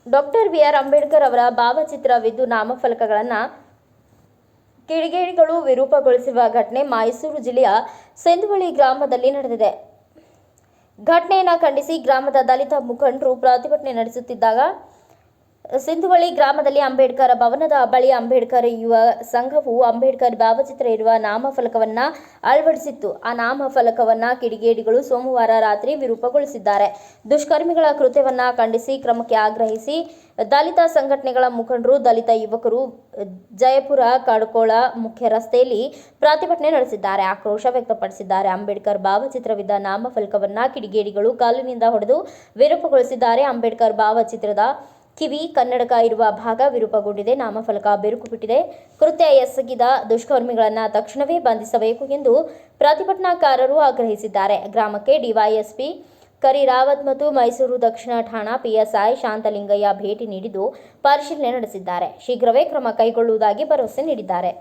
Doctor B R Ambedkar ಅವರ ಭಾವಚಿತ್ರವಿದ್ದು ನಾಮಫಲಕಗಳನ್ನು ಕಿಡಿಗೇಡಿಗಳು ವಿರೂಪಗೊಳಿಸಿರುವ ಘಟನೆ ಮೈಸೂರು ಜಿಲ್ಲೆಯ ಸಿಂಧವಳ್ಳಿ ಗ್ರಾಮದಲ್ಲಿ ನಡೆದಿದೆ. ಘಟನೆಯನ್ನು ಖಂಡಿಸಿ ಗ್ರಾಮದ ದಲಿತ ಮುಖಂಡರು ಪ್ರತಿಭಟನೆ ನಡೆಸುತ್ತಿದ್ದಾಗ ಸಿಂಧವಳ್ಳಿ ಗ್ರಾಮದಲ್ಲಿ ಅಂಬೇಡ್ಕರ್ ಭವನದ ಬಳಿ ಅಂಬೇಡ್ಕರ್ ಯುವ ಸಂಘವು ಅಂಬೇಡ್ಕರ್ ಭಾವಚಿತ್ರ ಇರುವ ನಾಮಫಲಕವನ್ನು ಅಳವಡಿಸಿತ್ತು. ಆ ನಾಮಫಲಕವನ್ನು ಕಿಡಿಗೇಡಿಗಳು ಸೋಮವಾರ ರಾತ್ರಿ ವಿರೂಪಗೊಳಿಸಿದ್ದಾರೆ. ದುಷ್ಕರ್ಮಿಗಳ ಕೃತ್ಯವನ್ನು ಖಂಡಿಸಿ ಕ್ರಮಕ್ಕೆ ಆಗ್ರಹಿಸಿ ದಲಿತ ಸಂಘಟನೆಗಳ ಮುಖಂಡರು, ದಲಿತ ಯುವಕರು ಜಯಪುರ ಕಡ್ಕೋಳ ಮುಖ್ಯ ರಸ್ತೆಯಲ್ಲಿ ಪ್ರತಿಭಟನೆ ನಡೆಸಿದ್ದಾರೆ, ಆಕ್ರೋಶ ವ್ಯಕ್ತಪಡಿಸಿದ್ದಾರೆ. ಅಂಬೇಡ್ಕರ್ ಭಾವಚಿತ್ರವಿದ್ದ ನಾಮಫಲಕವನ್ನು ಕಿಡಿಗೇಡಿಗಳು ಕಾಲಿನಿಂದ ಹೊಡೆದು ವಿರೂಪಗೊಳಿಸಿದ್ದಾರೆ. ಅಂಬೇಡ್ಕರ್ ಭಾವಚಿತ್ರದ ಕಿವಿ ಕನ್ನಡಕ ಇರುವ ಭಾಗ ವಿರೂಪಗೊಂಡಿದೆ. ನಾಮಫಲಕ ಬಿರುಕು ಬಿಟ್ಟಿದೆ. ಕೃತ್ಯ ಎಸಗಿದ ದುಷ್ಕರ್ಮಿಗಳನ್ನು ತಕ್ಷಣವೇ ಬಂಧಿಸಬೇಕು ಎಂದು ಪ್ರತಿಭಟನಾಕಾರರು ಆಗ್ರಹಿಸಿದ್ದಾರೆ. ಗ್ರಾಮಕ್ಕೆ ಡಿವೈಎಸ್ಪಿ ಕರಿರಾವತ್ ಮತ್ತು ಮೈಸೂರು ದಕ್ಷಿಣ ಠಾಣಾ ಪಿಎಸ್ಐ ಶಾಂತಲಿಂಗಯ್ಯ ಭೇಟಿ ನೀಡಿದ್ದು ಪರಿಶೀಲನೆ ನಡೆಸಿದ್ದಾರೆ. ಶೀಘ್ರವೇ ಕ್ರಮ ಕೈಗೊಳ್ಳುವುದಾಗಿ ಭರವಸೆ ನೀಡಿದ್ದಾರೆ.